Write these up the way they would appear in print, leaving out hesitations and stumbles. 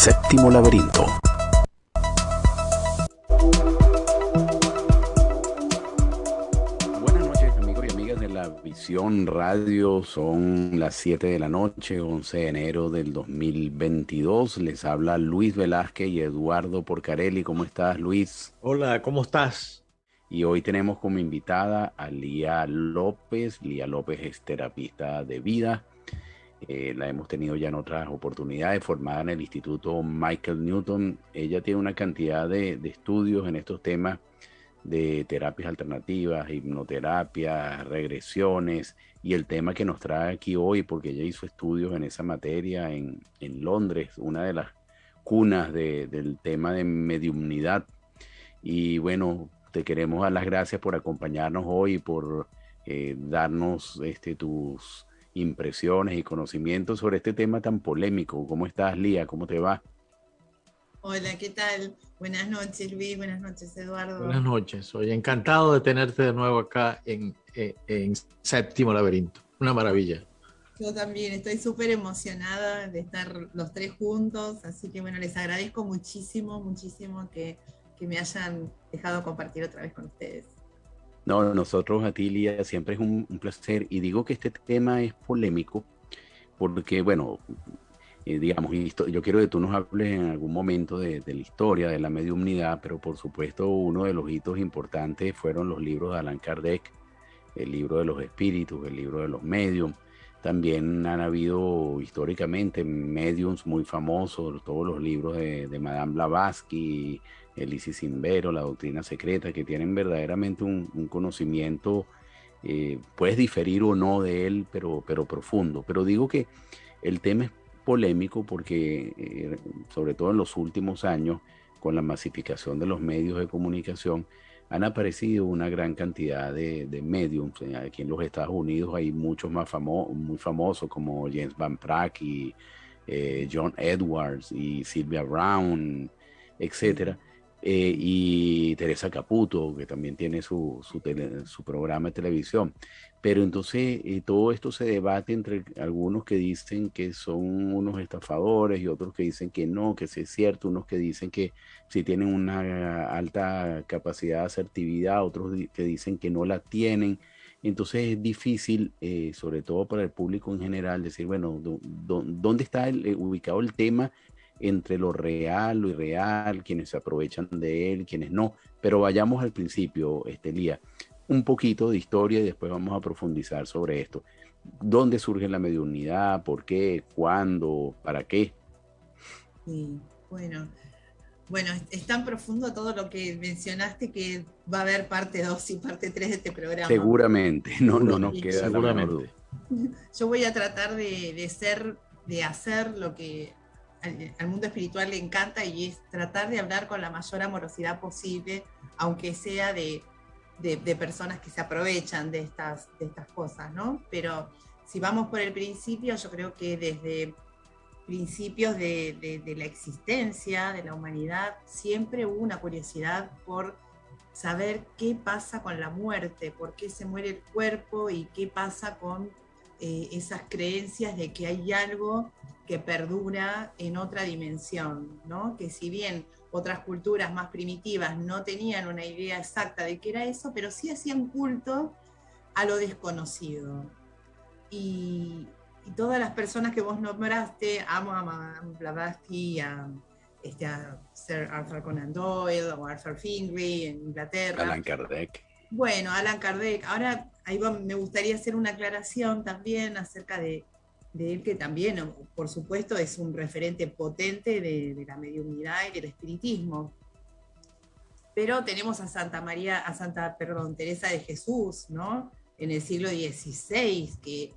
Séptimo Laberinto. Buenas noches, amigos y amigas de la Visión Radio. Son las 7 de la noche, 11 de enero del 2022. Les habla Luis Velázquez y Eduardo Porcarelli. ¿Cómo estás, Luis? Hola, ¿cómo estás? Y hoy tenemos como invitada a Lía López. Lía López es terapista de vida. La hemos tenido ya en otras oportunidades, formada en el Instituto Michael Newton. Ella tiene una cantidad de estudios en estos temas de terapias alternativas, hipnoterapia, regresiones, y el tema que nos trae aquí hoy, porque ella hizo estudios en esa materia en Londres, una de las cunas del tema de mediumnidad. Y bueno, te queremos dar las gracias por acompañarnos hoy y por darnos tus impresiones y conocimientos sobre este tema tan polémico. ¿Cómo estás, Lía? ¿Cómo te va? Hola, ¿qué tal? Buenas noches, Luis. Buenas noches, Eduardo. Buenas noches. Soy encantado de tenerte de nuevo acá en Séptimo Laberinto. Una maravilla. Yo también estoy súper emocionada de estar los tres juntos, así que bueno, les agradezco muchísimo, muchísimo que me hayan dejado compartir otra vez con ustedes. No, nosotros a ti, Lía, siempre es un placer. Y digo que este tema es polémico porque, bueno, digamos, yo quiero que tú nos hables en algún momento de la historia de la mediumnidad, pero por supuesto uno de los hitos importantes fueron los libros de Allan Kardec, el libro de los espíritus, el libro de los mediums. También han habido históricamente mediums muy famosos, todos los libros de Madame Blavatsky, Elise Simbero, La Doctrina Secreta, que tienen verdaderamente un conocimiento, puedes diferir o no de él, pero profundo. Pero digo que el tema es polémico porque, sobre todo en los últimos años, con la masificación de los medios de comunicación, han aparecido una gran cantidad de mediums. Aquí en los Estados Unidos hay muchos más muy famosos como James Van Praagh y John Edwards y Sylvia Brown, etcétera. Y Teresa Caputo, que también tiene su programa de televisión. Pero entonces todo esto se debate entre algunos que dicen que son unos estafadores y otros que dicen que no, que sí es cierto, unos que dicen que sí tienen una alta capacidad de asertividad, otros que dicen que no la tienen. Entonces es difícil, sobre todo para el público en general, decir, bueno, ¿dónde está ubicado el tema entre lo real, lo irreal, quienes se aprovechan de él, quienes no? Pero vayamos al principio, Lía, un poquito de historia y después vamos a profundizar sobre esto. ¿Dónde surge la mediunidad? ¿Por qué? ¿Cuándo? ¿Para qué? Sí, bueno, es tan profundo todo lo que mencionaste que va a haber parte 2 y parte 3 de este programa. Seguramente, no nos queda la menor duda. Yo voy a tratar de hacer lo que al mundo espiritual le encanta, y es tratar de hablar con la mayor amorosidad posible, aunque sea de personas que se aprovechan de estas cosas, ¿no? Pero si vamos por el principio, yo creo que desde principios de la existencia de la humanidad siempre hubo una curiosidad por saber qué pasa con la muerte, por qué se muere el cuerpo y qué pasa con esas creencias de que hay algo que perdura en otra dimensión, ¿no? Que si bien otras culturas más primitivas no tenían una idea exacta de qué era eso, pero sí hacían culto a lo desconocido. Y todas las personas que vos nombraste, amo a Madame Blavatsky, a Sir Arthur Conan Doyle o Arthur Fingray en Inglaterra. Allan Kardec. Bueno, Allan Kardec. Ahora me gustaría hacer una aclaración también acerca de él, que también, por supuesto, es un referente potente de la mediunidad y del espiritismo. Pero tenemos a Teresa de Jesús, ¿no? En el siglo XVI, que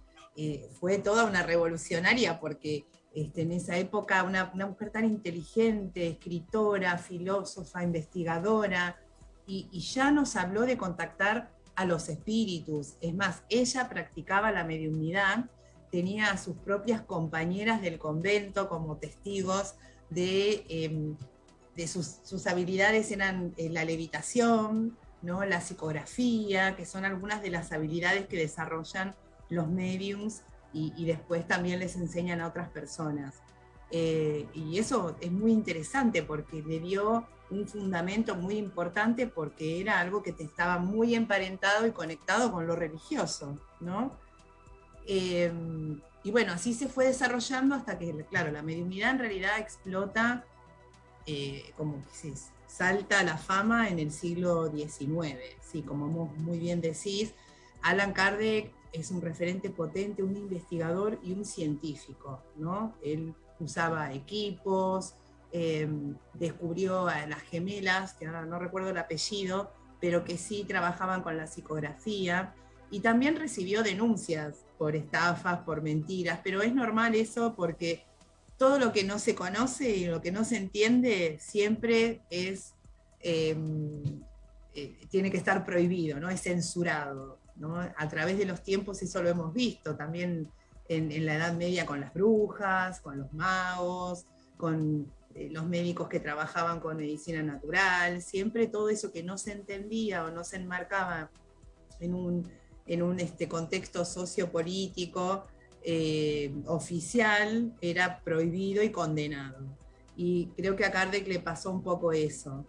fue toda una revolucionaria, porque en esa época una mujer tan inteligente, escritora, filósofa, investigadora, y ya nos habló de contactar a los espíritus. Es más, ella practicaba la mediunidad, tenía a sus propias compañeras del convento como testigos de sus habilidades. Eran la levitación, ¿no? La psicografía, que son algunas de las habilidades que desarrollan los mediums y después también les enseñan a otras personas. Y eso es muy interesante porque le dio un fundamento muy importante porque era algo que estaba muy emparentado y conectado con lo religioso, ¿no? Y bueno, así se fue desarrollando hasta que, claro, la mediunidad en realidad explota, como que se salta a la fama en el siglo XIX. Sí, como vos muy bien decís, Alan Kardec es un referente potente, un investigador y un científico, ¿no? Él usaba equipos, descubrió a las gemelas, que ahora no recuerdo el apellido, pero que sí trabajaban con la psicografía, y también recibió denuncias por estafas, por mentiras, pero es normal eso porque todo lo que no se conoce y lo que no se entiende siempre es, tiene que estar prohibido, ¿no? Es censurado, ¿no? A través de los tiempos eso lo hemos visto, también en la Edad Media con las brujas, con los magos, con los médicos que trabajaban con medicina natural, siempre todo eso que no se entendía o no se enmarcaba en un contexto sociopolítico oficial era prohibido y condenado. Y creo que a Kardec le pasó un poco eso.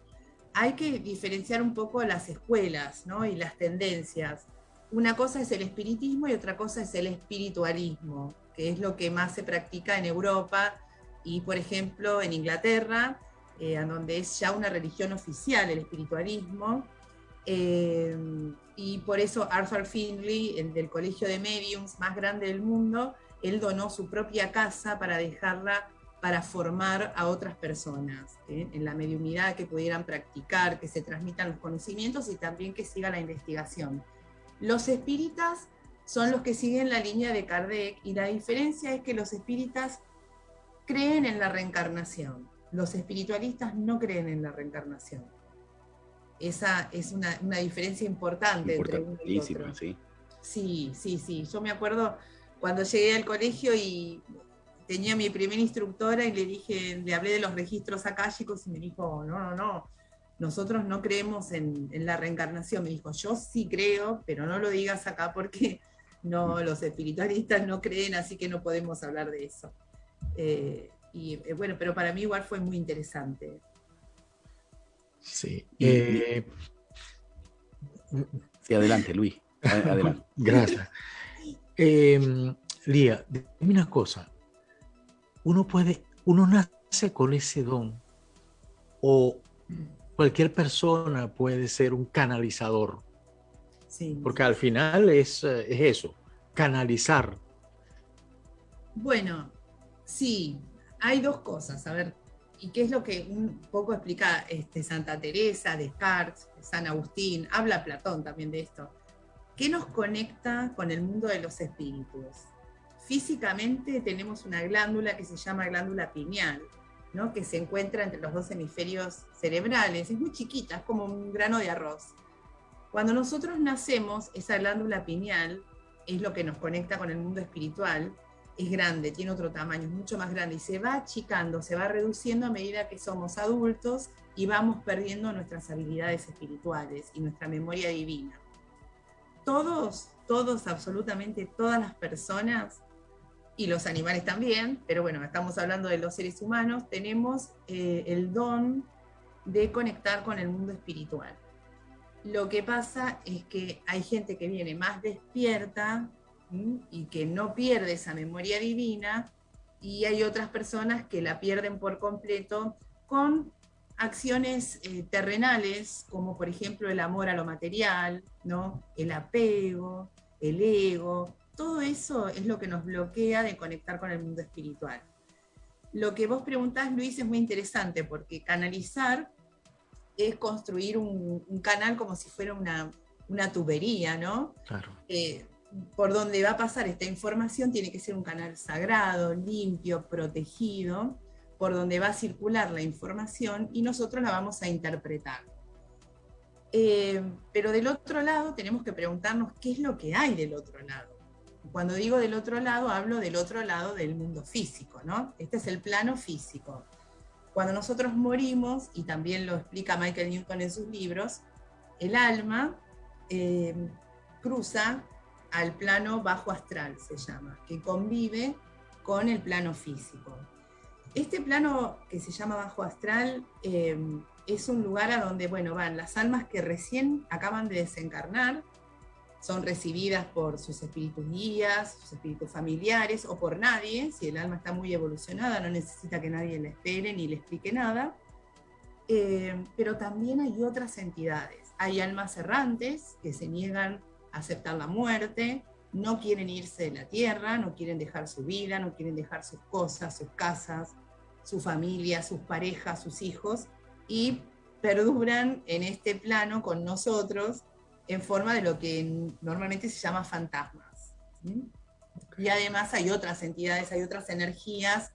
Hay que diferenciar un poco las escuelas, ¿no? Y las tendencias. Una cosa es el espiritismo y otra cosa es el espiritualismo, que es lo que más se practica en Europa y, por ejemplo, en Inglaterra, en donde es ya una religión oficial el espiritualismo. Y por eso Arthur Findlay, el del Colegio de Mediums más grande del mundo, él donó su propia casa para dejarla para formar a otras personas, en la mediunidad, que pudieran practicar, que se transmitan los conocimientos y también que siga la investigación. Los espíritas son los que siguen la línea de Kardec y la diferencia es que los espíritas creen en la reencarnación. Los espiritualistas no creen en la reencarnación. Esa es una diferencia importante entre uno y otro. Sí. Sí, sí, sí. Yo me acuerdo cuando llegué al colegio y tenía mi primera instructora y le hablé de los registros akáshicos y me dijo, no, nosotros no creemos en la reencarnación. Me dijo, yo sí creo, pero no lo digas acá porque no, los espiritualistas no creen, así que no podemos hablar de eso. Bueno, pero para mí igual fue muy interesante. Sí. Sí, adelante, Luis. Adelante. Gracias. Lía, dime una cosa. Uno nace con ese don o cualquier persona puede ser un canalizador. Sí. Porque al final es eso, canalizar. Bueno, sí, hay dos cosas. A ver, ¿y qué es lo que un poco explica Santa Teresa, Descartes, San Agustín? Habla Platón también de esto. ¿Qué nos conecta con el mundo de los espíritus? Físicamente tenemos una glándula que se llama glándula pineal, ¿no? Que se encuentra entre los dos hemisferios cerebrales. Es muy chiquita, es como un grano de arroz. Cuando nosotros nacemos, esa glándula pineal es lo que nos conecta con el mundo espiritual. Es grande, tiene otro tamaño, es mucho más grande y se va achicando, se va reduciendo a medida que somos adultos y vamos perdiendo nuestras habilidades espirituales y nuestra memoria divina. Todos, absolutamente todas las personas, y los animales también, pero bueno, estamos hablando de los seres humanos, tenemos el don de conectar con el mundo espiritual. Lo que pasa es que hay gente que viene más despierta y que no pierde esa memoria divina, y hay otras personas que la pierden por completo con acciones terrenales, como por ejemplo el amor a lo material, ¿no? El apego, el ego. Todo eso es lo que nos bloquea de conectar con el mundo espiritual. Lo que vos preguntás, Luis, es muy interesante porque canalizar es construir un canal como si fuera una tubería, ¿no? Claro. Por donde va a pasar esta información tiene que ser un canal sagrado, limpio, protegido, por donde va a circular la información y nosotros la vamos a interpretar. Pero del otro lado tenemos que preguntarnos qué es lo que hay del otro lado. Cuando digo del otro lado, hablo del otro lado del mundo físico, ¿no? Este es el plano físico. Cuando nosotros morimos, y también lo explica Michael Newton en sus libros, el alma cruza al plano bajo astral, se llama, que convive con el plano físico. Este plano que se llama bajo astral es un lugar a donde, bueno, van las almas que recién acaban de desencarnar, son recibidas por sus espíritus guías, sus espíritus familiares o por nadie. Si el alma está muy evolucionada, no necesita que nadie le espere ni le explique nada. Pero también hay otras entidades. Hay almas errantes que se niegan a aceptar la muerte, no quieren irse de la tierra, no quieren dejar su vida, no quieren dejar sus cosas, sus casas, su familia, sus parejas, sus hijos, y perduran en este plano con nosotros en forma de lo que normalmente se llama fantasmas. Y además hay otras entidades, hay otras energías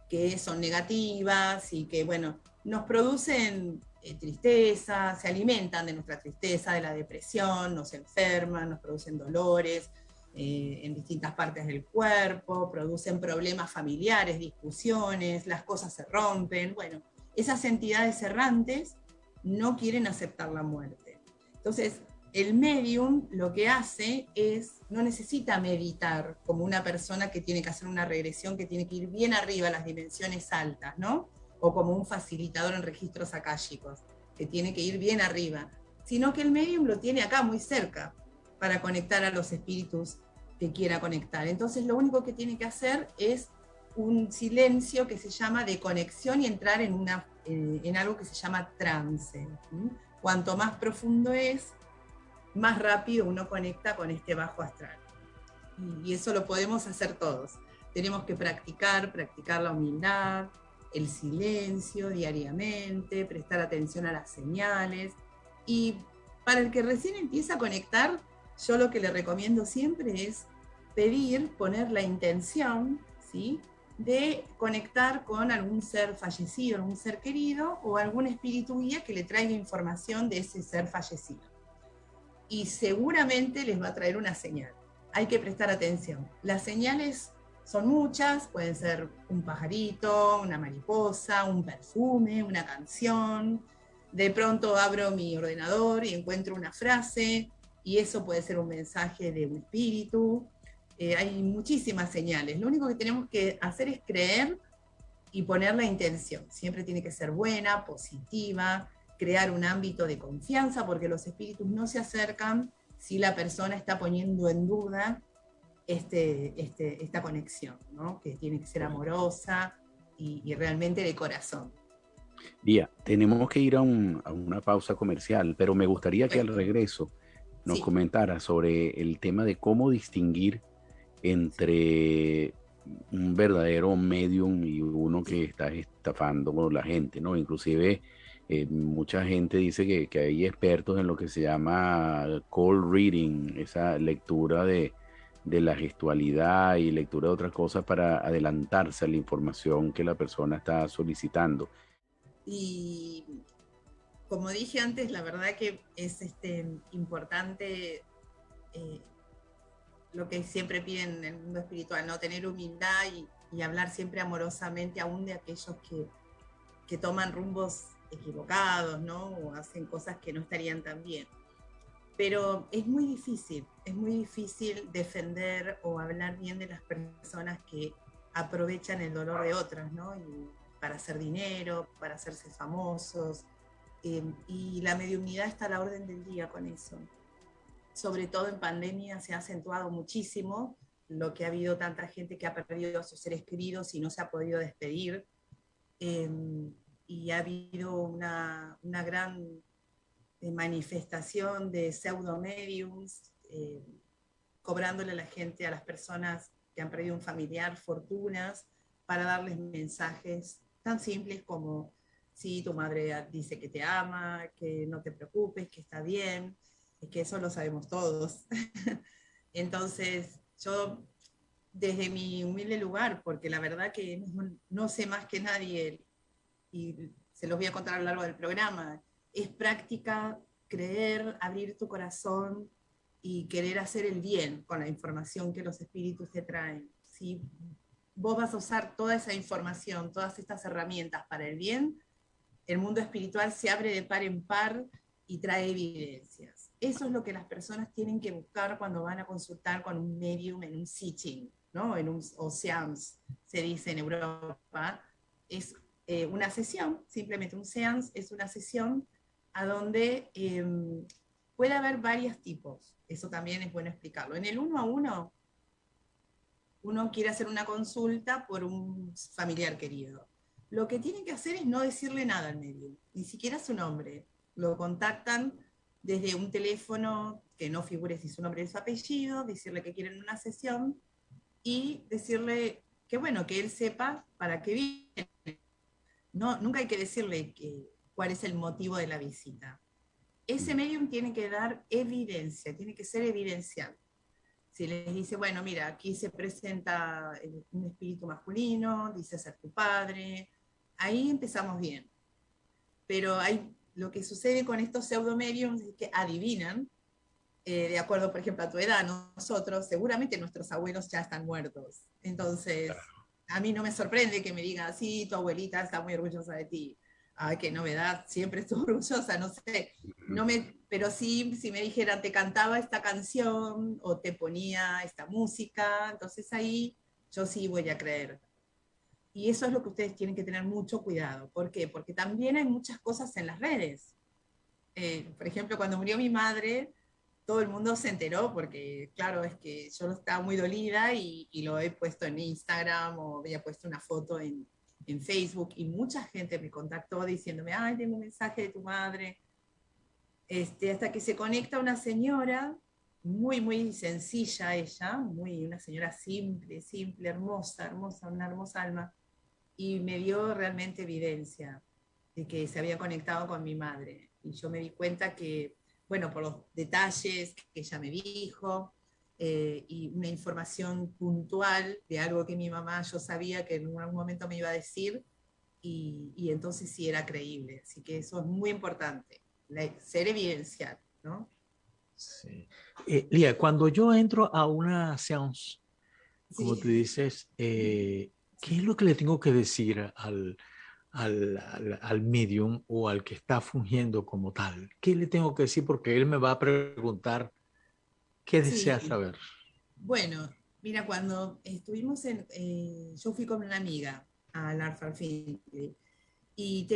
que son negativas y que, bueno, nos producen tristeza, se alimentan de nuestra tristeza, de la depresión, nos enferman, nos producen dolores en distintas partes del cuerpo, producen problemas familiares, discusiones, las cosas se rompen. Bueno, esas entidades errantes no quieren aceptar la muerte. Entonces, el medium lo que hace es, no necesita meditar como una persona que tiene que hacer una regresión, que tiene que ir bien arriba a las dimensiones altas, ¿no? O como un facilitador en registros akáshicos, que tiene que ir bien arriba, sino que el medium lo tiene acá muy cerca para conectar a los espíritus que quiera conectar. Entonces lo único que tiene que hacer es un silencio que se llama de conexión y entrar en algo que se llama trance. Cuanto más profundo es, más rápido uno conecta con este bajo astral. Y eso lo podemos hacer todos. Tenemos que practicar la humildad, el silencio diariamente, prestar atención a las señales. Y para el que recién empieza a conectar, yo lo que le recomiendo siempre es pedir, poner la intención, ¿sí?, de conectar con algún ser fallecido, algún ser querido o algún espíritu guía que le traiga información de ese ser fallecido. Y seguramente les va a traer una señal. Hay que prestar atención. Las señales son muchas, pueden ser un pajarito, una mariposa, un perfume, una canción. De pronto abro mi ordenador y encuentro una frase, y eso puede ser un mensaje de un espíritu. Hay muchísimas señales. Lo único que tenemos que hacer es creer y poner la intención. Siempre tiene que ser buena, positiva, crear un ámbito de confianza, porque los espíritus no se acercan si la persona está poniendo en duda esta conexión, ¿no?, que tiene que ser amorosa y realmente de corazón. Día, tenemos que ir a una pausa comercial, pero me gustaría que al regreso nos Sí. comentara sobre el tema de cómo distinguir entre un verdadero medium y uno que está estafando a la gente, ¿no? Inclusive mucha gente dice que hay expertos en lo que se llama cold reading, esa lectura de la gestualidad y lectura de otras cosas para adelantarse a la información que la persona está solicitando. Y como dije antes, la verdad que es importante lo que siempre piden en el mundo espiritual, ¿no?, tener humildad y hablar siempre amorosamente, aún de aquellos que toman rumbos equivocados, ¿no?, o hacen cosas que no estarían tan bien. Pero es muy difícil defender o hablar bien de las personas que aprovechan el dolor de otras, ¿no?, y para hacer dinero, para hacerse famosos, y la mediunidad está a la orden del día con eso. Sobre todo en pandemia se ha acentuado muchísimo lo que ha habido tanta gente que ha perdido a sus seres queridos y no se ha podido despedir, y ha habido una gran manifestación de pseudomediums, cobrándole a la gente, a las personas que han perdido un familiar, fortunas, para darles mensajes tan simples como: sí, tu madre dice que te ama, que no te preocupes, que está bien, que eso lo sabemos todos. Entonces, yo, desde mi humilde lugar, porque la verdad que no sé más que nadie, y se los voy a contar a lo largo del programa, es práctica, creer, abrir tu corazón y querer hacer el bien con la información que los espíritus te traen. Si vos vas a usar toda esa información, todas estas herramientas para el bien, el mundo espiritual se abre de par en par y trae evidencias. Eso es lo que las personas tienen que buscar cuando van a consultar con un medium en un sitting, ¿no?, o seance, se dice en Europa, es una sesión, simplemente un seance es una sesión a donde puede haber varios tipos. Eso también es bueno explicarlo. En el 1 a 1, uno quiere hacer una consulta por un familiar querido. Lo que tienen que hacer es no decirle nada al médium, ni siquiera su nombre. Lo contactan desde un teléfono que no figure si su nombre y su apellido, decirle que quieren una sesión y decirle que bueno, que él sepa para qué viene. No, nunca hay que decirle cuál es el motivo de la visita. Ese medium tiene que dar evidencia, tiene que ser evidencial. Si les dice, bueno, mira, aquí se presenta un espíritu masculino, dice ser tu padre, ahí empezamos bien. Pero lo que sucede con estos pseudomediums es que adivinan, de acuerdo, por ejemplo, a tu edad, nosotros, seguramente nuestros abuelos ya están muertos. Entonces, a mí no me sorprende que me digan, sí, tu abuelita está muy orgullosa de ti. Ay, qué novedad, siempre estuvo orgullosa, no sé. Pero sí, si me dijeran, te cantaba esta canción o te ponía esta música, entonces ahí yo sí voy a creer. Y eso es lo que ustedes tienen que tener mucho cuidado. ¿Por qué? Porque también hay muchas cosas en las redes. Por ejemplo, cuando murió mi madre, todo el mundo se enteró porque, claro, es que yo estaba muy dolida y lo he puesto en Instagram o había puesto una foto en Facebook y mucha gente me contactó diciéndome, ay, tengo un mensaje de tu madre. Hasta que se conecta una señora, muy, muy sencilla ella, una señora simple, simple, hermosa, hermosa, una hermosa alma, y me dio realmente evidencia de que se había conectado con mi madre. Y yo me di cuenta que, bueno, por los detalles que ella me dijo, y una información puntual de algo que mi mamá yo sabía que en algún momento me iba a decir, y entonces sí era creíble. Así que eso es muy importante, ser evidencial, ¿no? Sí. Lía, cuando yo entro a una seance, como Sí. tú dices, ¿qué es lo que le tengo que decir al medium o al que está fungiendo como tal? ¿Qué le tengo que decir? Porque él me va a preguntar qué desea Sí, saber. bueno, mira, cuando estuvimos yo fui con una amiga al Art Finley y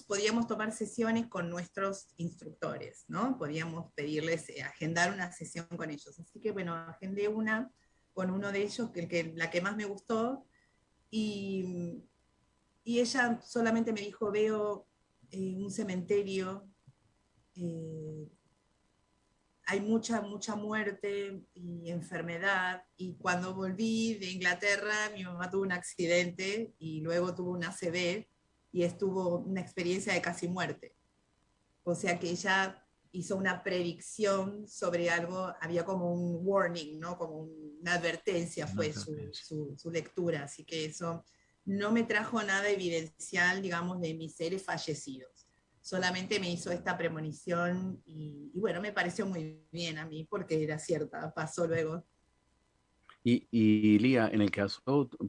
podíamos tomar sesiones con nuestros instructores, ¿no? Podíamos pedirles agendar una sesión con ellos. Así que bueno, agendé una con uno de ellos, la que más me gustó, y, y ella solamente me dijo, veo un cementerio, eh, hay mucha, mucha muerte y enfermedad. Y cuando volví de Inglaterra, mi mamá tuvo un accidente y luego tuvo un ACV y estuvo una experiencia de casi muerte. O sea que ella hizo una predicción sobre algo, había como un warning, ¿no? Como una advertencia Una fue advertencia. su lectura. Así que eso no me trajo nada evidencial, digamos, de mis seres fallecidos. Solamente me hizo esta premonición y bueno, me pareció muy bien a mí porque era cierta, pasó luego. Y Lía, en el caso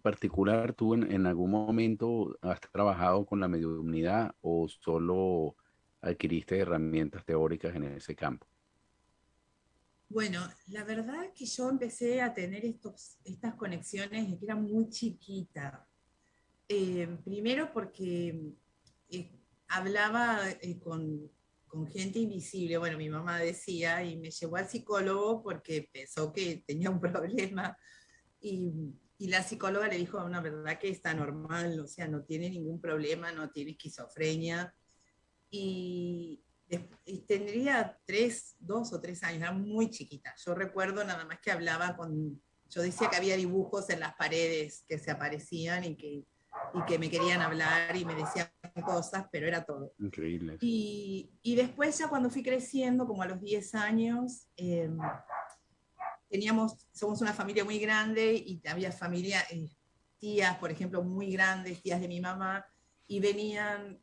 particular, ¿tú en algún momento has trabajado con la mediunidad o solo adquiriste herramientas teóricas en ese campo? Bueno, la verdad es que yo empecé a tener estas conexiones desde que era muy chiquita. Primero porque eh, hablaba con gente invisible, bueno, mi mamá decía, y me llevó al psicólogo porque pensó que tenía un problema, y, y la psicóloga le dijo, una verdad que está normal, o sea, no tiene ningún problema, no tiene esquizofrenia, y, y tendría 2 o 3 años, era muy chiquita. Yo recuerdo nada más que hablaba yo decía que había dibujos en las paredes que se aparecían y que me querían hablar y me decían cosas, pero era todo. Increíble. Y después ya cuando fui creciendo, como a los 10 años, somos una familia muy grande y había familia, tías, por ejemplo, muy grandes, tías de mi mamá, y venían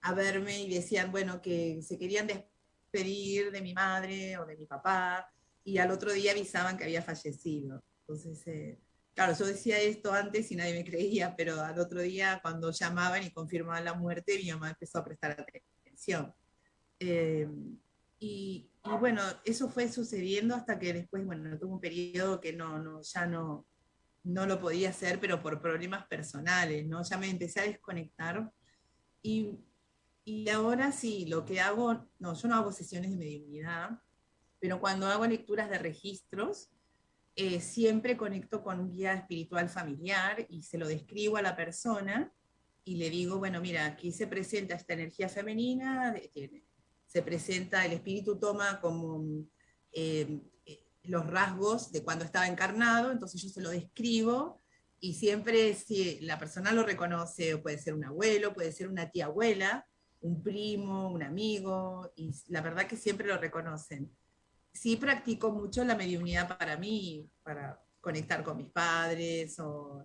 a verme y decían, bueno, que se querían despedir de mi madre o de mi papá, y al otro día avisaban que había fallecido. Entonces, claro, yo decía esto antes y nadie me creía, pero al otro día cuando llamaban y confirmaban la muerte, mi mamá empezó a prestar atención. Eh, y bueno, eso fue sucediendo hasta que después, bueno, tuvo un periodo que ya no, no lo podía hacer, pero por problemas personales, ¿no? Ya me empecé a desconectar y, y ahora sí, lo que hago, no, yo no hago sesiones de mediunidad, pero cuando hago lecturas de registros, siempre conecto con un guía espiritual familiar y se lo describo a la persona y le digo, bueno, mira, aquí se presenta esta energía femenina, se presenta, el espíritu toma como eh, los rasgos de cuando estaba encarnado, entonces yo se lo describo y siempre si la persona lo reconoce, puede ser un abuelo, puede ser una tía abuela, un primo, un amigo, y la verdad que siempre lo reconocen. Sí practico mucho la mediunidad para mí, para conectar con mis padres o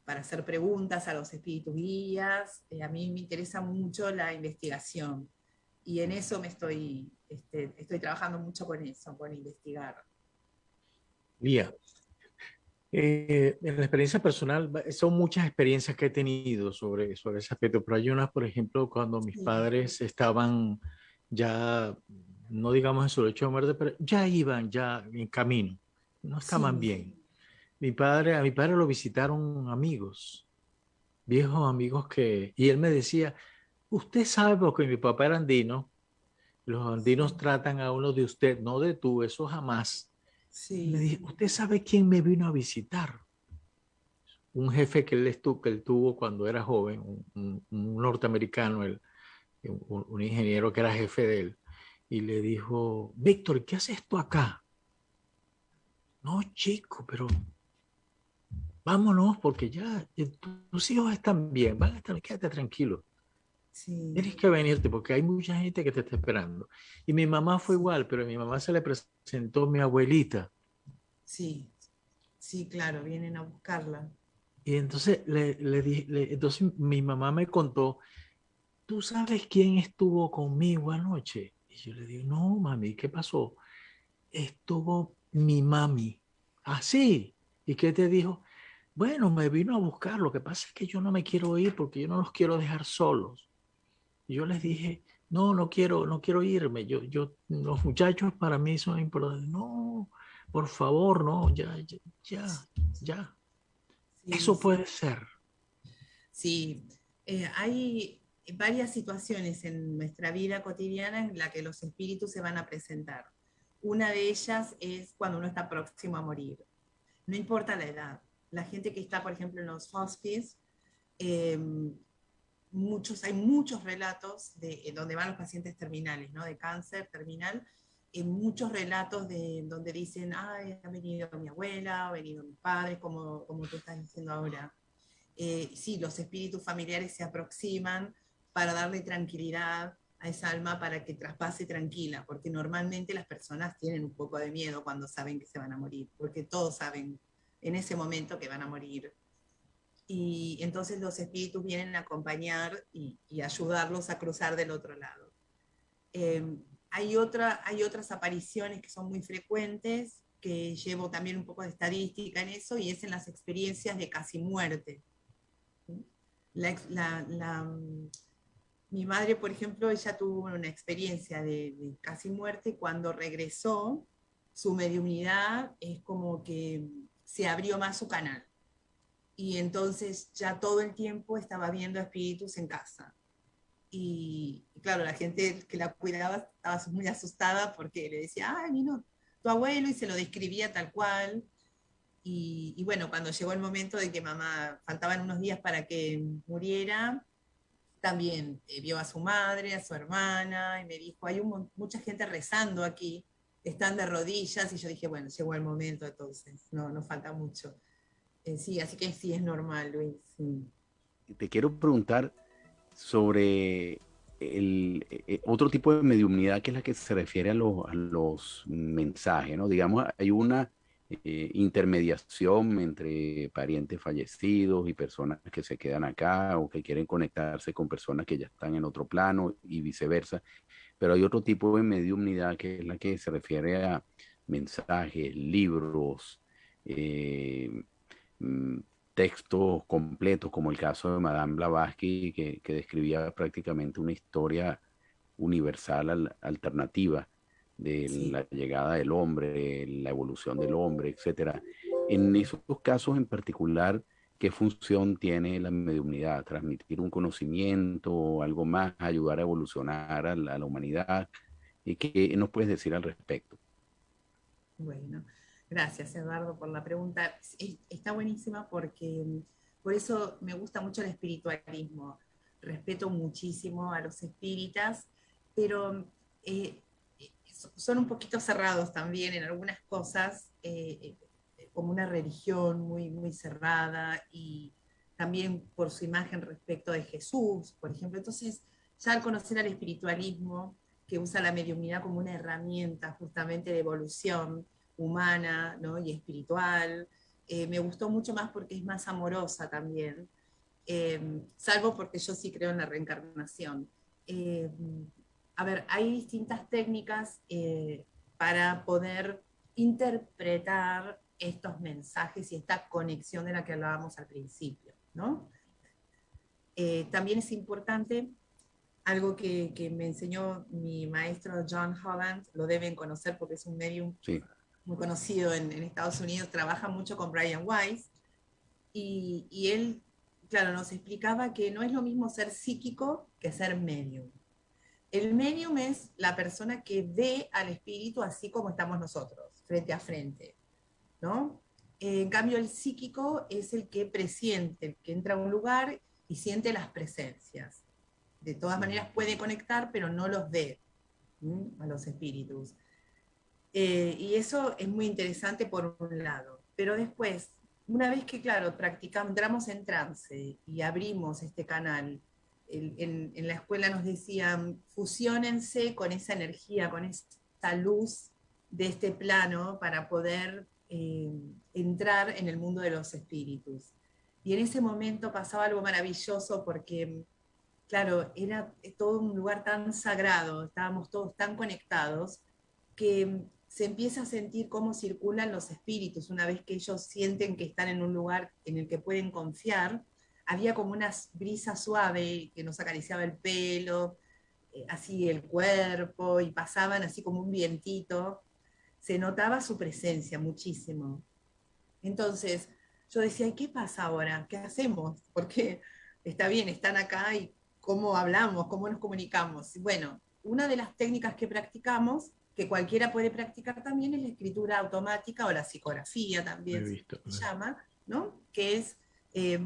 para hacer preguntas a los espíritus guías. A mí me interesa mucho la investigación y en eso estoy trabajando mucho con eso, con investigar. Lía, en la experiencia personal, son muchas experiencias que he tenido sobre ese aspecto, pero hay unas, por ejemplo, cuando mis Sí, padres estaban ya, no digamos en su lecho de muerte, pero ya iban ya en camino, no estaban sí, bien. A mi padre lo visitaron amigos, viejos amigos y él me decía, usted sabe, porque mi papá era andino, los andinos sí, tratan a uno de usted, no de tú, eso jamás. Me sí, dije, ¿usted sabe quién me vino a visitar? Un jefe que él tuvo cuando era joven, un norteamericano, un ingeniero que era jefe de él, y le dijo, Víctor, ¿qué haces tú acá? No, chico, pero vámonos porque ya tus hijos están bien, van a estar, quédate tranquilo. sí, Tienes que venirte porque hay mucha gente que te está esperando. Y mi mamá fue sí, igual, pero a mi mamá se le presentó mi abuelita. sí, sí, claro, vienen a buscarla. Y entonces, entonces mi mamá me contó, ¿tú sabes quién estuvo conmigo anoche? Y yo le digo, no, mami, ¿qué pasó? Estuvo mi mami. Así. ¿Y qué te dijo? Bueno, me vino a buscar. Lo que pasa es que yo no me quiero ir porque yo no los quiero dejar solos. Y yo les dije, no, no quiero irme. Los muchachos para mí son importantes. No, por favor, no, ya, ya. Sí, Eso puede sí, ser. sí. Hay varias situaciones en nuestra vida cotidiana en la que los espíritus se van a presentar. Una de ellas es cuando uno está próximo a morir. No importa la edad. La gente que está, por ejemplo, en los hospices, eh, hay muchos relatos de donde van los pacientes terminales, ¿no? De cáncer terminal, muchos relatos donde dicen, ay, ha venido mi abuela, ha venido mi padre, como tú estás diciendo ahora. Sí, los espíritus familiares se aproximan para darle tranquilidad a esa alma para que traspase tranquila, porque normalmente las personas tienen un poco de miedo cuando saben que se van a morir, porque todos saben en ese momento que van a morir. Y entonces los espíritus vienen a acompañar y ayudarlos a cruzar del otro lado. Eh, hay otras apariciones que son muy frecuentes, que llevo también un poco de estadística en eso, y es en las experiencias de casi muerte. La, la, la, Mi madre, por ejemplo, ella tuvo una experiencia de casi muerte. Cuando regresó, su mediunidad es como que se abrió más su canal. Y entonces ya todo el tiempo estaba viendo espíritus en casa. Y claro, la gente que la cuidaba estaba muy asustada porque le decía, ay, vino tu abuelo y se lo describía tal cual. Y bueno, cuando llegó el momento de que mamá, faltaban unos días para que muriera, también vio a su madre, a su hermana, y me dijo, hay mucha gente rezando aquí, están de rodillas, y yo dije, bueno, llegó el momento entonces, no falta mucho. Sí, así que sí es normal, Luis. Sí. Te quiero preguntar sobre otro tipo de mediumnidad que es la que se refiere a los mensajes, ¿no? Digamos, hay una intermediación entre parientes fallecidos y personas que se quedan acá o que quieren conectarse con personas que ya están en otro plano y viceversa, pero hay otro tipo de mediumnidad que es la que se refiere a mensajes, libros, eh, mm, textos completos, como el caso de Madame Blavatsky, que describía prácticamente una historia universal alternativa de Sí, la llegada del hombre, la evolución del hombre, etcétera. En esos casos en particular, ¿qué función tiene la mediunidad? ¿Transmitir un conocimiento, algo más, ayudar a evolucionar a la humanidad? ¿Y qué nos puedes decir al respecto? Bueno, gracias Eduardo por la pregunta. Está buenísima porque por eso me gusta mucho el espiritualismo. Respeto muchísimo a los espíritas, pero son un poquito cerrados también en algunas cosas, como una religión muy, muy cerrada y también por su imagen respecto de Jesús, por ejemplo. Entonces, ya al conocer al espiritualismo, que usa la mediunidad como una herramienta justamente de evolución humana, ¿no? Y espiritual. Me gustó mucho más porque es más amorosa también, salvo porque yo sí creo en la reencarnación. Eh, a ver, hay distintas técnicas para poder interpretar estos mensajes y esta conexión de la que hablábamos al principio, ¿no? También es importante algo que me enseñó mi maestro John Holland, lo deben conocer porque es un medium Sí, muy conocido en Estados Unidos, trabaja mucho con Brian Weiss, y él, claro, nos explicaba que no es lo mismo ser psíquico que ser medium. El medium es la persona que ve al espíritu así como estamos nosotros, frente a frente, ¿no? En cambio, el psíquico es el que presiente, el que entra a un lugar y siente las presencias. De todas maneras puede conectar, pero no los ve, a los espíritus. Y eso es muy interesante por un lado. Pero después, una vez que, claro, practicamos, entramos en trance y abrimos este canal, en la escuela nos decían, fusiónense con esa energía, con esa luz de este plano para poder entrar en el mundo de los espíritus. Y en ese momento pasaba algo maravilloso porque, claro, era todo un lugar tan sagrado, estábamos todos tan conectados que se empieza a sentir cómo circulan los espíritus una vez que ellos sienten que están en un lugar en el que pueden confiar. Había como una brisa suave que nos acariciaba el pelo, así el cuerpo, y pasaban así como un vientito. Se notaba su presencia muchísimo. Entonces yo decía, ¿y qué pasa ahora? ¿Qué hacemos? Porque está bien, están acá y cómo hablamos, cómo nos comunicamos. Bueno, una de las técnicas que practicamos, que cualquiera puede practicar también, es la escritura automática o la psicografía Lo he también visto. se llama, ¿no? Que es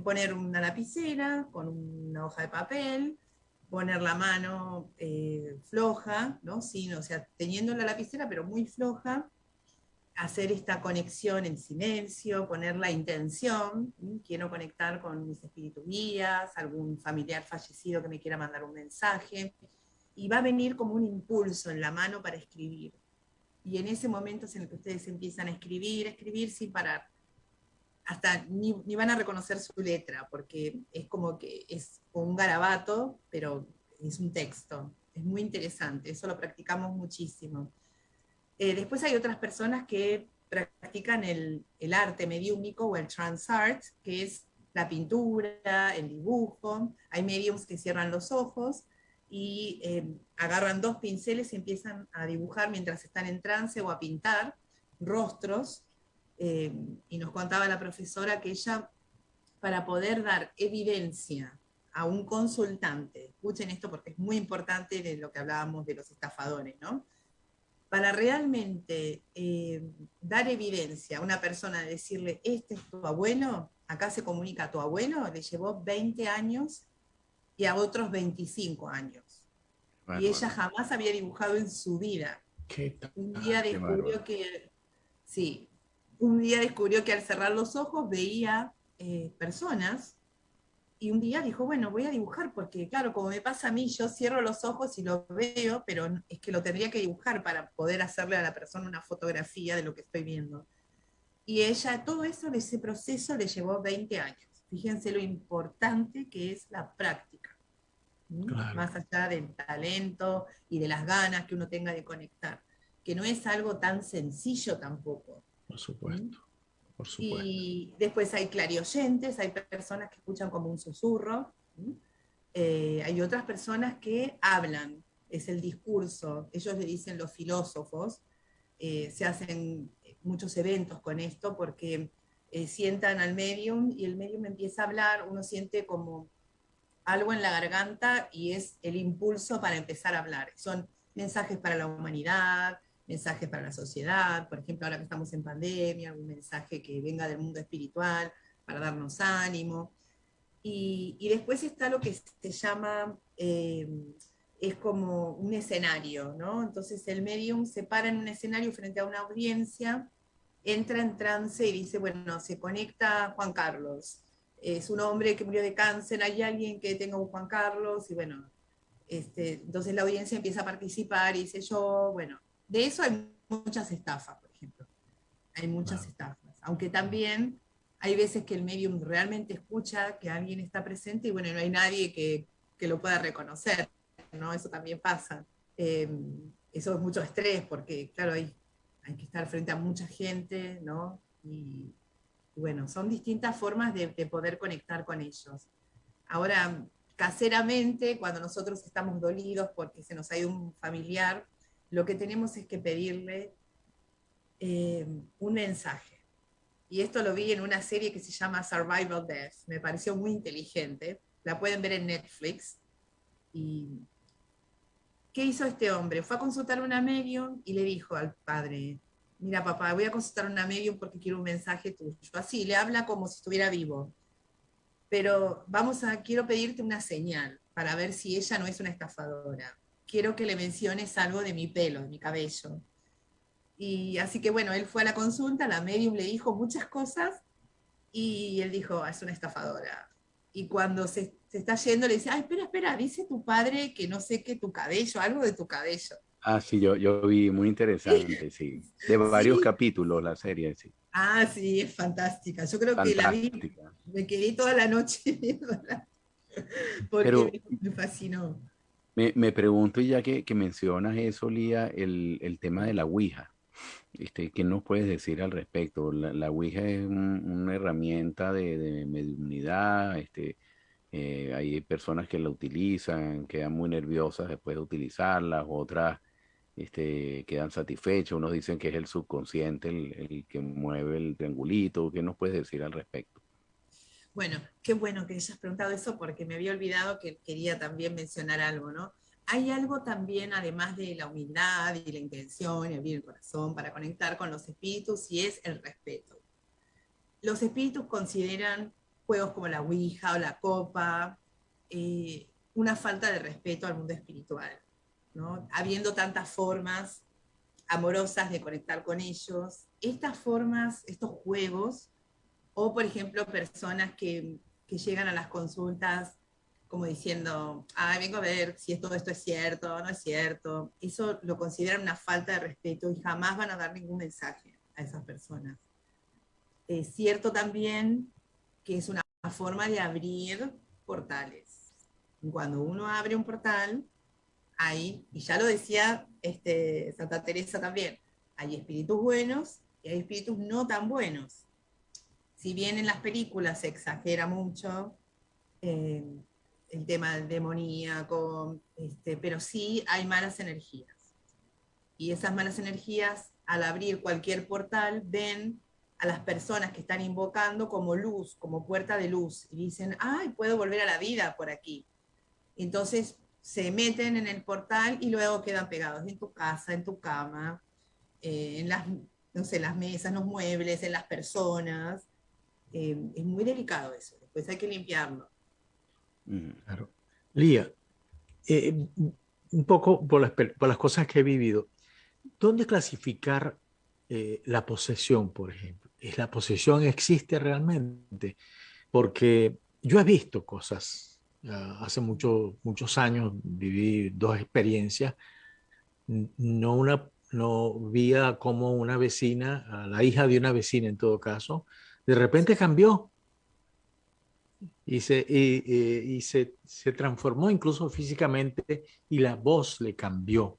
poner una lapicera con una hoja de papel, poner la mano floja, ¿no? Sin, o sea, teniendo la lapicera pero muy floja, hacer esta conexión en silencio, poner la intención, quiero conectar con mis espíritus guías, algún familiar fallecido que me quiera mandar un mensaje, y va a venir como un impulso en la mano para escribir. Y en ese momento es en el que ustedes empiezan a escribir, escribir sin parar. Hasta ni van a reconocer su letra, porque es como que es un garabato, pero es un texto. Es muy interesante, eso lo practicamos muchísimo. Después hay otras personas que practican el arte mediúmico o el trance art, que es la pintura, el dibujo. Hay mediums que cierran los ojos y agarran dos pinceles y empiezan a dibujar mientras están en trance o a pintar rostros. Y nos contaba la profesora que ella, para poder dar evidencia a un consultante, escuchen esto porque es muy importante de lo que hablábamos de los estafadores, ¿no? Para realmente dar evidencia a una persona, de decirle, este es tu abuelo, acá se comunica a tu abuelo, le llevó 20 años y a otros 25 años. Y bárbaro. ella jamás había dibujado en su vida. Qué, Un día Qué bárbaro. descubrió que, sí, un día descubrió que al cerrar los ojos veía personas, y un día dijo, bueno, voy a dibujar, porque claro, como me pasa a mí, yo cierro los ojos y lo veo, pero es que lo tendría que dibujar para poder hacerle a la persona una fotografía de lo que estoy viendo. Y ella, todo eso, de ese proceso, le llevó 20 años. Fíjense lo importante que es la práctica, claro, más allá del talento y de las ganas que uno tenga de conectar, que no es algo tan sencillo tampoco. por supuesto, por supuesto. Y después hay clarioyentes, hay personas que escuchan como un susurro, hay otras personas que hablan, es el discurso, ellos le dicen los filósofos, se hacen muchos eventos con esto porque sientan al medium y el medium empieza a hablar, uno siente como algo en la garganta y es el impulso para empezar a hablar. Son mensajes para la humanidad, mensajes para la sociedad, por ejemplo, ahora que estamos en pandemia, algún mensaje que venga del mundo espiritual para darnos ánimo. Y después está lo que se llama, es como un escenario, ¿no? Entonces el medium se para en un escenario frente a una audiencia, entra en trance y dice, bueno, se conecta Juan Carlos, es un hombre que murió de cáncer, hay alguien que tenga un Juan Carlos, y bueno, entonces la audiencia empieza a participar y dice yo, bueno, de eso hay muchas estafas, por ejemplo, hay muchas estafas, aunque también hay veces que el medium realmente escucha que alguien está presente y bueno, no hay nadie que lo pueda reconocer, ¿no? Eso también pasa. Eh, Eso es mucho estrés porque, claro, hay que estar frente a mucha gente, ¿no? Y bueno, son distintas formas de poder conectar con ellos. Ahora, caseramente, cuando nosotros estamos dolidos porque se nos ha ido un familiar, lo que tenemos es que pedirle un mensaje. Y esto lo vi en una serie que se llama Survival Death. Me pareció muy inteligente. La pueden ver en Netflix. ¿Y qué hizo este hombre? Fue a consultar a una medium y le dijo al padre, mira papá, voy a consultar a una medium porque quiero un mensaje tuyo. Así, le habla como si estuviera vivo. Pero quiero pedirte una señal para ver si ella no es una estafadora. Quiero que le menciones algo de mi pelo, de mi cabello. Y así que bueno, él fue a la consulta, la medium le dijo muchas cosas y él dijo, "Ah, es una estafadora". Y cuando se está yendo le dice, ay, espera, espera, dice tu padre que no sé qué, tu cabello, algo de tu cabello. Ah, sí, yo vi, muy interesante, sí. De varios Sí, capítulos la serie, sí. ah, sí, es fantástica. Yo creo que la vi, Fantástica. me quedé toda la noche viéndola porque Pero me fascinó. me pregunto, ya que mencionas eso, Lía, el tema de la Ouija. ¿Qué nos puedes decir al respecto? La Ouija es una herramienta de mediunidad. Hay personas que la utilizan, quedan muy nerviosas después de utilizarlas, otras quedan satisfechas. Unos dicen que es el subconsciente el que mueve el triangulito. ¿Qué nos puedes decir al respecto? Bueno, qué bueno que hayas preguntado eso porque me había olvidado que quería también mencionar algo, ¿no? Hay algo también, además de la humildad y la intención y abrir el corazón para conectar con los espíritus, y es el respeto. Los espíritus consideran juegos como la Ouija o la copa una falta de respeto al mundo espiritual, ¿no? Habiendo tantas formas amorosas de conectar con ellos, estas formas, estos juegos, o, por ejemplo, personas que llegan a las consultas como diciendo, vengo a ver si todo esto es cierto o no es cierto. Eso lo consideran una falta de respeto y jamás van a dar ningún mensaje a esas personas. Es cierto también que es una forma de abrir portales. Cuando uno abre un portal, hay, y ya lo decía Santa Teresa también, hay espíritus buenos y hay espíritus no tan buenos. Si bien en las películas se exagera mucho eh, el tema del demoníaco, pero sí hay malas energías. Y esas malas energías, al abrir cualquier portal, ven a las personas que están invocando como luz, como puerta de luz, y dicen, ay, puedo volver a la vida por aquí. Entonces se meten en el portal y luego quedan pegados en tu casa, en tu cama, en las, no sé, las mesas, en los muebles, en las personas. Es muy delicado eso, después hay que limpiarlo. Ujú. Claro. Lía, un poco por las cosas que he vivido, ¿dónde clasificar la posesión, por ejemplo? ¿Es la posesión existe realmente? Porque yo he visto cosas. Hace muchos años viví dos experiencias. No vi a como una vecina, a la hija de una vecina en todo caso, de repente cambió y se transformó incluso físicamente y la voz le cambió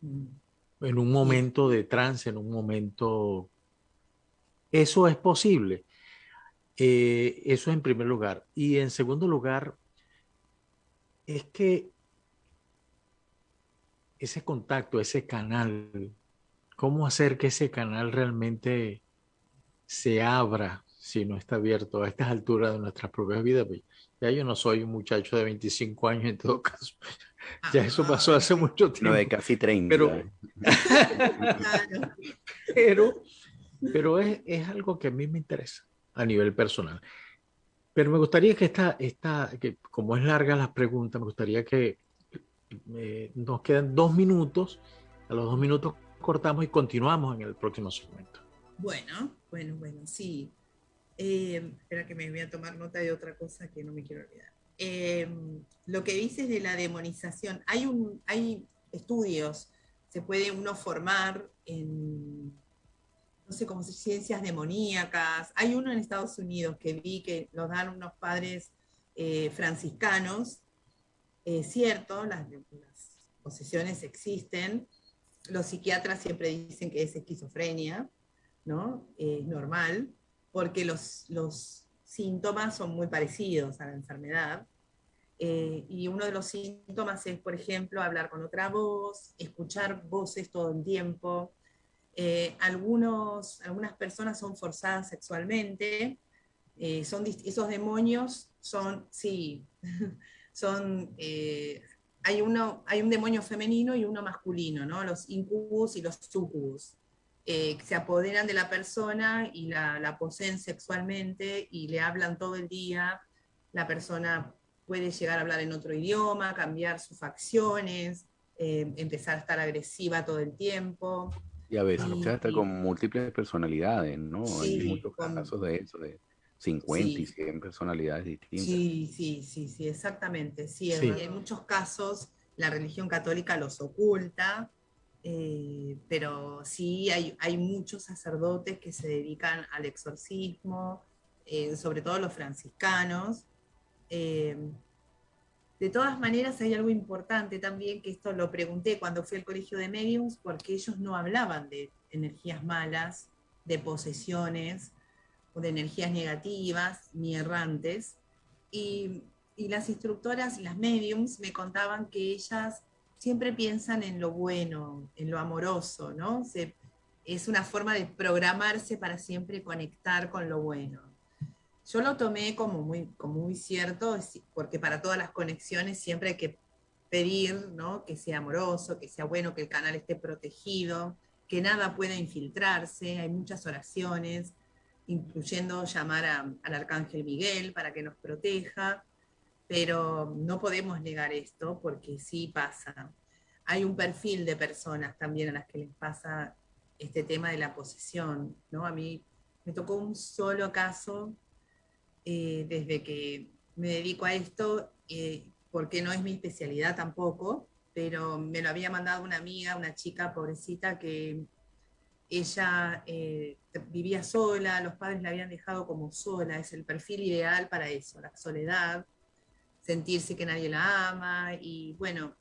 en un Sí, momento de trance, en un momento. Eso es posible. Eso en primer lugar. Y en segundo lugar, es que ese contacto, ese canal, ¿cómo hacer que ese canal realmente se abra? si no está abierto a estas alturas de nuestras propias vidas, pues ya yo no soy un muchacho de 25 años en todo caso. Ya eso pasó hace mucho No, de tiempo. casi 30. Pero, Claro. pero, pero es algo que a mí me interesa a nivel personal. Pero me gustaría que que como es larga la pregunta, me gustaría que nos quedan 2 minutos. A los 2 minutos cortamos y continuamos en el próximo segmento. Bueno, sí. Espera que me voy a tomar nota de otra cosa que no me quiero olvidar. Lo que dices de la demonización, hay estudios, se puede uno formar en, no sé, como ciencias demoníacas. Hay uno en Estados Unidos que vi que los dan unos padres franciscanos, cierto, las posesiones existen, los psiquiatras siempre dicen que es esquizofrenia, ¿no? Normal, porque los síntomas son muy parecidos a la enfermedad. Y uno de los síntomas es, por ejemplo, hablar con otra voz, escuchar voces todo el tiempo. Algunas personas son forzadas sexualmente. Esos demonios son, sí, son, hay un demonio femenino y uno masculino, ¿no? Los incubus y los sucubus. Se apoderan de la persona y la poseen sexualmente y le hablan todo el día. La persona puede llegar a hablar en otro idioma, cambiar sus facciones, empezar a estar agresiva todo el tiempo. Y a veces hasta Y con múltiples personalidades, ¿no? Hay sí, muchos casos de eso, de 50 y sí, 100 personalidades distintas. sí, exactamente. Sí, Sí. en muchos casos la religión católica los oculta, pero sí hay muchos sacerdotes que se dedican al exorcismo, sobre todo los franciscanos. Eh, de todas maneras, hay algo importante también, que esto lo pregunté cuando fui al colegio de mediums, porque ellos no hablaban de energías malas, de posesiones o de energías negativas ni errantes. Y, y las instructoras, las mediums, me contaban que ellas siempre piensan en lo bueno, en lo amoroso, ¿no? Es una forma de programarse para siempre conectar con lo bueno. Yo lo tomé como muy cierto, porque para todas las conexiones siempre hay que pedir, ¿no? Que sea amoroso, que sea bueno, que el canal esté protegido, que nada pueda infiltrarse. Hay muchas oraciones, incluyendo llamar al arcángel Miguel para que nos proteja, pero no podemos negar esto porque sí pasa. Hay un perfil de personas también a las que les pasa este tema de la posesión, ¿no? A mí me tocó un solo caso desde que me dedico a esto, porque no es mi especialidad tampoco, pero me lo había mandado una amiga, una chica pobrecita que ella vivía sola, los padres la habían dejado como sola, es el perfil ideal para eso, la soledad, sentirse que nadie la ama, y bueno,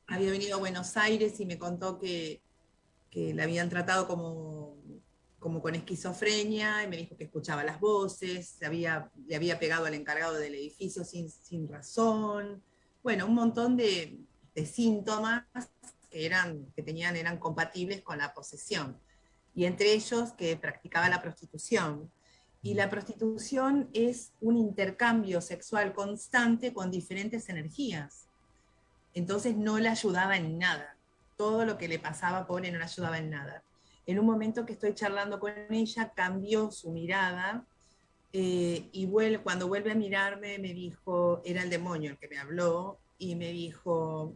había venido a Buenos Aires y me contó que la habían tratado como con esquizofrenia, y me dijo que escuchaba las voces, le había pegado al encargado del edificio sin razón, bueno, un montón de síntomas eran compatibles con la posesión, y entre ellos que practicaba la prostitución. Y la prostitución es un intercambio sexual constante con diferentes energías. Entonces no le ayudaba en nada. Todo lo que le pasaba, pobre, no le ayudaba en nada. En un momento que estoy charlando con ella, cambió su mirada, y cuando vuelve a mirarme me dijo, era el demonio el que me habló, y me dijo,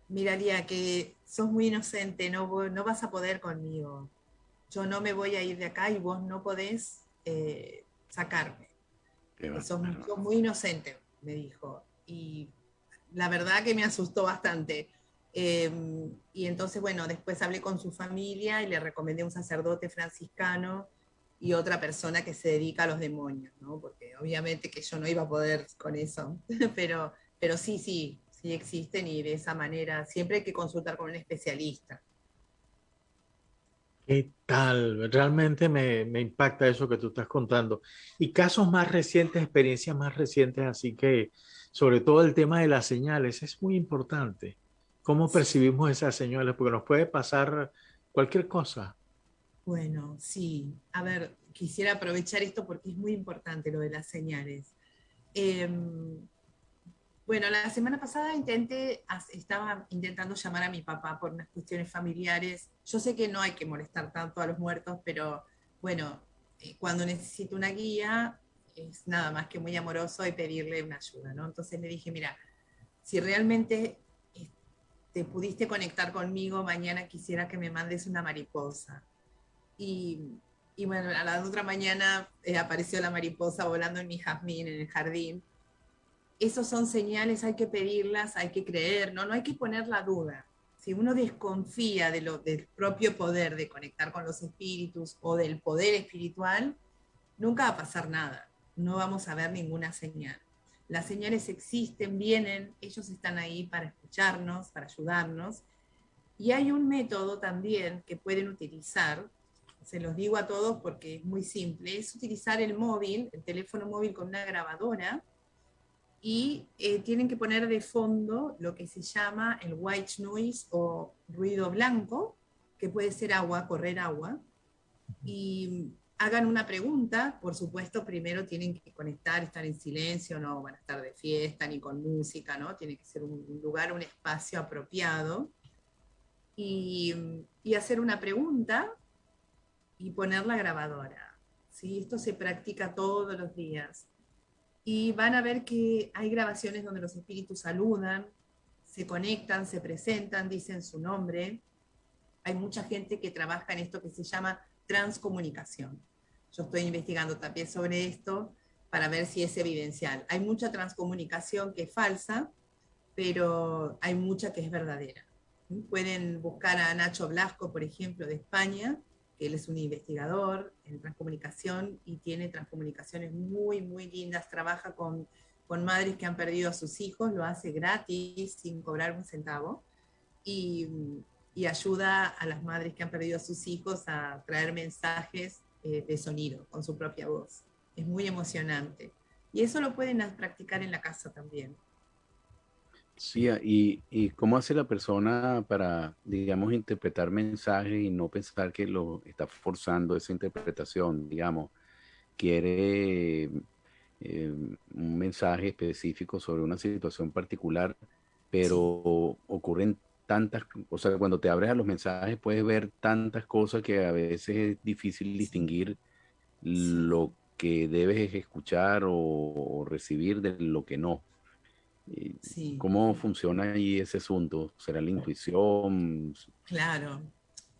mira, Lía, que sos muy inocente, no vas a poder conmigo. Yo no me voy a ir de acá y vos no podés sacarme. Sos muy inocente, me dijo. Y la verdad que me asustó bastante. Y entonces, bueno, después hablé con su familia y le recomendé un sacerdote franciscano y otra persona que se dedica a los demonios, ¿no? Porque obviamente que yo no iba a poder con eso, pero sí existen, y de esa manera siempre hay que consultar con un especialista. ¿Qué tal? Realmente me impacta eso que tú estás contando. Y casos más recientes, experiencias más recientes, así que sobre todo el tema de las señales es muy importante. ¿Cómo percibimos esas señales? Porque nos puede pasar cualquier cosa. Bueno, sí. A ver, quisiera aprovechar esto porque es muy importante lo de las señales. Bueno, la semana pasada estaba intentando llamar a mi papá por unas cuestiones familiares. Yo sé que no hay que molestar tanto a los muertos, pero bueno, cuando necesito una guía, es nada más que muy amoroso y pedirle una ayuda, ¿no? Entonces le dije, mira, si realmente te pudiste conectar conmigo, mañana quisiera que me mandes una mariposa. Y, y bueno, a la otra mañana apareció la mariposa volando en mi jazmín, en el jardín. Esos son señales, hay que pedirlas, hay que creer, ¿no? No hay que poner la duda. Si uno desconfía del propio poder de conectar con los espíritus o del poder espiritual, nunca va a pasar nada. No vamos a ver ninguna señal. Las señales existen, vienen, ellos están ahí para escucharnos, para ayudarnos. Y hay un método también que pueden utilizar, se los digo a todos porque es muy simple, es utilizar el móvil, el teléfono móvil con una grabadora, y tienen que poner de fondo lo que se llama el white noise o ruido blanco, que puede ser agua, correr agua, y hagan una pregunta. Por supuesto, primero tienen que conectar, estar en silencio, no van a estar de fiesta ni con música, ¿no? Tiene que ser un lugar, un espacio apropiado, y, y hacer una pregunta y poner la grabadora. ¿Sí? Esto se practica todos los días. Y van a ver que hay grabaciones donde los espíritus saludan, se conectan, se presentan, dicen su nombre. Hay mucha gente que trabaja en esto que se llama transcomunicación. Yo estoy investigando también sobre esto para ver si es evidencial. Hay mucha transcomunicación que es falsa, pero hay mucha que es verdadera. Pueden buscar a Nacho Blasco, por ejemplo, de España, que él es un investigador en transcomunicación y tiene transcomunicaciones muy, muy lindas. Trabaja con madres que han perdido a sus hijos, lo hace gratis, sin cobrar un centavo, y, y ayuda a las madres que han perdido a sus hijos a traer mensajes de sonido con su propia voz. Es muy emocionante. Y eso lo pueden practicar en la casa también. Sí, y cómo hace la persona para, digamos, interpretar mensajes y no pensar que lo está forzando esa interpretación, digamos, quiere un mensaje específico sobre una situación particular, pero Sí, ocurren tantas, o sea, cuando te abres a los mensajes puedes ver tantas cosas que a veces es difícil sí, distinguir sí. lo que debes escuchar o recibir de lo que no. Sí, ¿Cómo funciona ahí ese asunto? ¿Será la intuición? claro.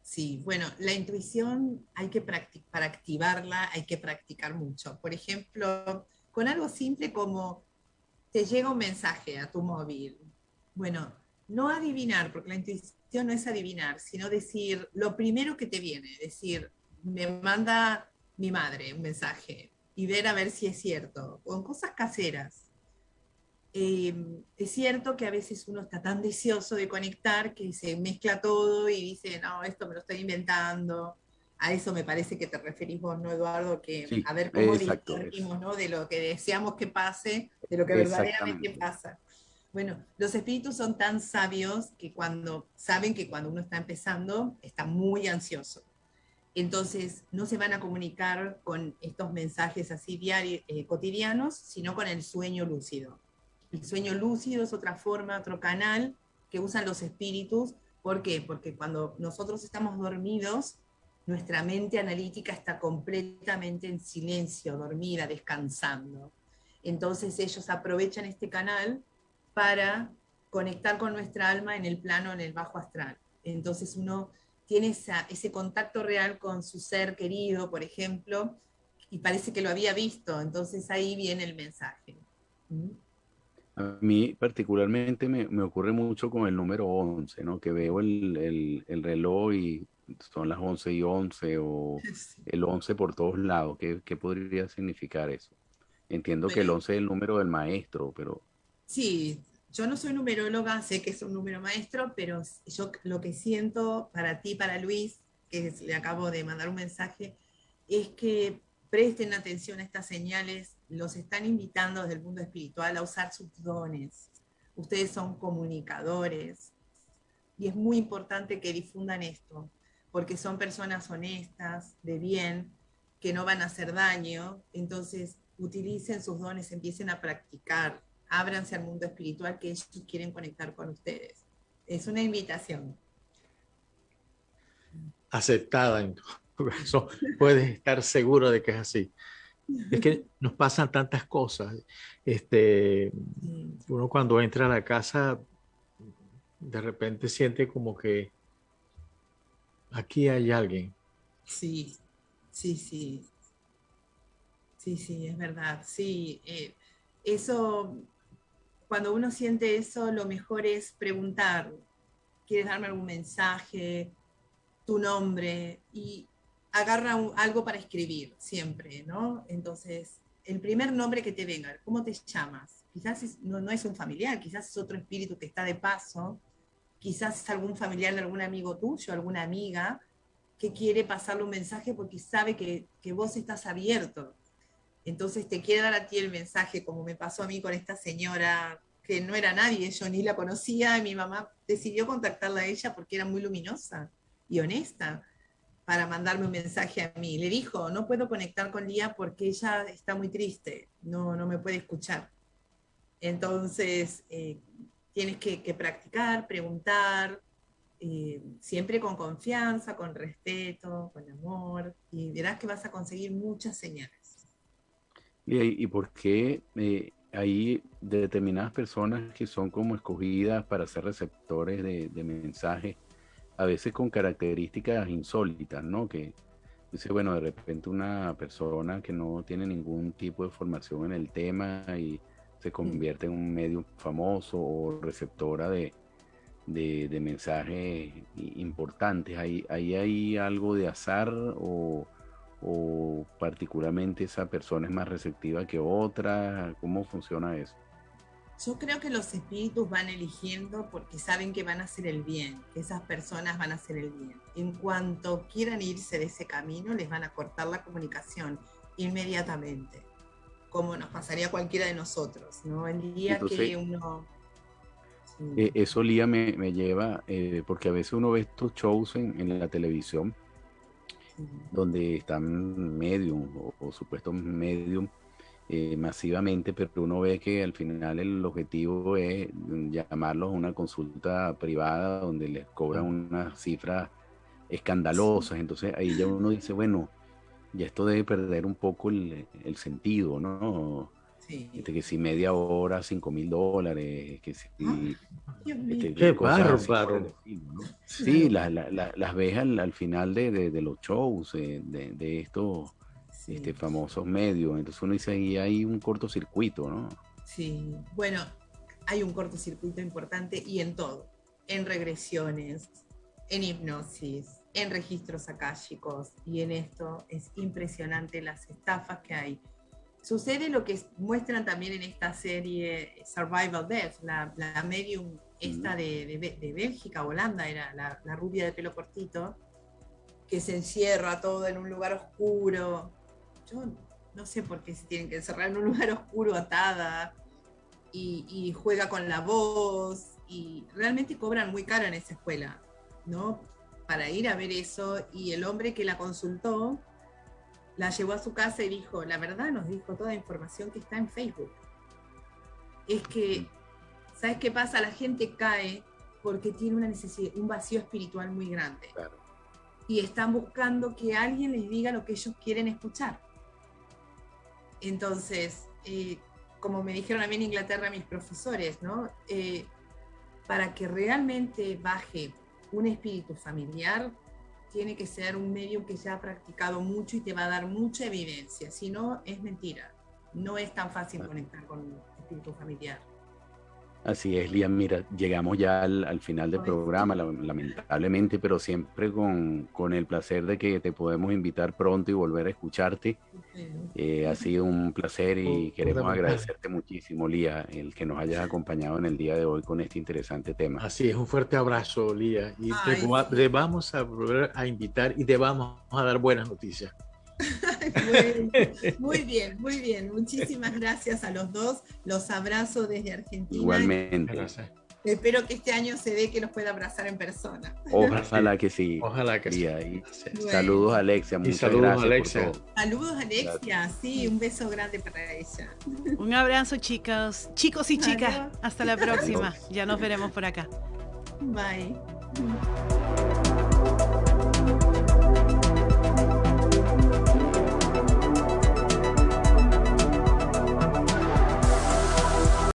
Sí, bueno, la intuición hay que practicar, para activarla hay que practicar mucho. Por ejemplo, con algo simple como te llega un mensaje a tu móvil. Bueno, no adivinar, porque la intuición no es adivinar, sino decir lo primero que te viene, decir, me manda mi madre un mensaje y ver a ver si es cierto, con cosas caseras. Es cierto que a veces uno está tan deseoso de conectar que se mezcla todo y dice, no, esto me lo estoy inventando. A eso me parece que te referís vos, ¿no, Eduardo? Que Sí, a ver cómo exacto, discernimos, ¿no? De lo que deseamos que pase, de lo que verdaderamente exactamente. pasa. Bueno, los espíritus son tan sabios que saben que cuando uno está empezando, está muy ansioso. Entonces, no se van a comunicar con estos mensajes así cotidianos, sino con el sueño lúcido. El sueño lúcido es otra forma, otro canal que usan los espíritus. ¿Por qué? Porque cuando nosotros estamos dormidos, nuestra mente analítica está completamente en silencio, dormida, descansando. Entonces ellos aprovechan este canal para conectar con nuestra alma en el plano, en el bajo astral. Entonces uno tiene ese contacto real con su ser querido, por ejemplo, y parece que lo había visto. Entonces ahí viene el mensaje. ¿Mm? A mí particularmente me ocurre mucho con el número 11, ¿no? Que veo el reloj y son las 11:11 o Sí. el 11 por todos lados. ¿Qué podría significar eso? Entiendo que el Bueno, 11 es el número del maestro, pero sí, yo no soy numeróloga, sé que es un número maestro, pero yo lo que siento para ti, para Luis, le acabo de mandar un mensaje, es que presten atención a estas señales, los están invitando desde el mundo espiritual a usar sus dones. Ustedes son comunicadores y es muy importante que difundan esto, porque son personas honestas, de bien, que no van a hacer daño. Entonces, utilicen sus dones, empiecen a practicar, ábranse al mundo espiritual que ellos quieren conectar con ustedes. Es una invitación. Aceptada, en todo caso, puedes estar seguro de que es así. Es que nos pasan tantas cosas. Uno cuando entra a la casa, de repente siente como que aquí hay alguien. Sí, sí, sí. Sí, sí, es verdad. Sí, eso, cuando uno siente eso, lo mejor es preguntar, ¿quieres darme algún mensaje? Tu nombre, y agarra algo para escribir siempre, ¿no? Entonces, el primer nombre que te venga, ¿cómo te llamas? Quizás no es un familiar, quizás es otro espíritu que está de paso, quizás es algún familiar de algún amigo tuyo, alguna amiga, que quiere pasarle un mensaje porque sabe que vos estás abierto. Entonces te quiere dar a ti el mensaje, como me pasó a mí con esta señora, que no era nadie, yo ni la conocía, y mi mamá decidió contactarla a ella porque era muy luminosa y honesta para mandarme un mensaje a mí. Le dijo, no puedo conectar con Lía porque ella está muy triste, no me puede escuchar. Entonces, tienes que practicar, preguntar, siempre con confianza, con respeto, con amor, y verás que vas a conseguir muchas señales. ¿Y por qué hay determinadas personas que son como escogidas para ser receptores de mensajes, a veces con características insólitas, ¿no? Que dice, bueno, de repente una persona que no tiene ningún tipo de formación en el tema y se convierte en un medio famoso o receptora de mensajes importantes. ¿Ahí hay algo de azar o particularmente esa persona es más receptiva que otra? ¿Cómo funciona eso? Yo creo que los espíritus van eligiendo porque saben que van a hacer el bien, que esas personas van a hacer el bien. En cuanto quieran irse de ese camino, les van a cortar la comunicación inmediatamente, como nos pasaría a cualquiera de nosotros, ¿no? El día Entonces, que uno... eso, Lía, me lleva, porque a veces uno ve estos shows en la televisión, donde están medium o supuestos medium masivamente, pero uno ve que al final el objetivo es llamarlos a una consulta privada donde les cobran unas cifras escandalosas. Entonces ahí ya uno dice, bueno, ya esto debe perder un poco el sentido, ¿no? Sí. Que si media hora, $5,000, que si... ¡Qué cosas bárbaro! así, ¿no? Sí, las ves al final de los shows, de estos famosos medios. Entonces uno dice, ahí hay un cortocircuito, ¿no? Sí, bueno, hay un cortocircuito importante y en todo, en regresiones, en hipnosis, en registros akáshicos, y en esto es impresionante las estafas que hay. Sucede lo que muestran también en esta serie Survival Death, la medium esta de Bélgica, Holanda, era la rubia de pelo cortito, que se encierra todo en un lugar oscuro. Yo no sé por qué se tienen que encerrar en un lugar oscuro atada, y juega con la voz, y realmente cobran muy caro en esa escuela, ¿no? Para ir a ver eso, y el hombre que la consultó la llevó a su casa y dijo, la verdad nos dijo toda la información que está en Facebook. Es que, ¿sabes qué pasa? La gente cae porque tiene una necesidad, un vacío espiritual muy grande. Claro. Y están buscando que alguien les diga lo que ellos quieren escuchar. Entonces, como me dijeron a mí en Inglaterra mis profesores, ¿no? Para que realmente baje un espíritu familiar, tiene que ser un medium que ya ha practicado mucho y te va a dar mucha evidencia. Si no, es mentira. No es tan fácil conectar con un espíritu familiar. Así es, Lía. Mira, llegamos ya al final del programa, lamentablemente, pero siempre con el placer de que te podemos invitar pronto y volver a escucharte. Ha sido un placer y queremos agradecerte muchísimo, Lía, el que nos hayas acompañado en el día de hoy con este interesante tema. Así es, un fuerte abrazo, Lía. Y te vamos a volver a invitar y te vamos a dar buenas noticias. Muy bien, muy bien. Muchísimas gracias a los dos. Los abrazo desde Argentina. Igualmente. Gracias. Espero que este año se dé que los pueda abrazar en persona. Ojalá que sí. Ojalá que sí. Y Bueno. saludos, Alexia. Muchas saludos, gracias Alexia. por todo. Saludos, Alexia. Sí, un beso grande para ella. Un abrazo, chicos y chicas. Adiós. Hasta la próxima. Ya nos veremos por acá. Bye.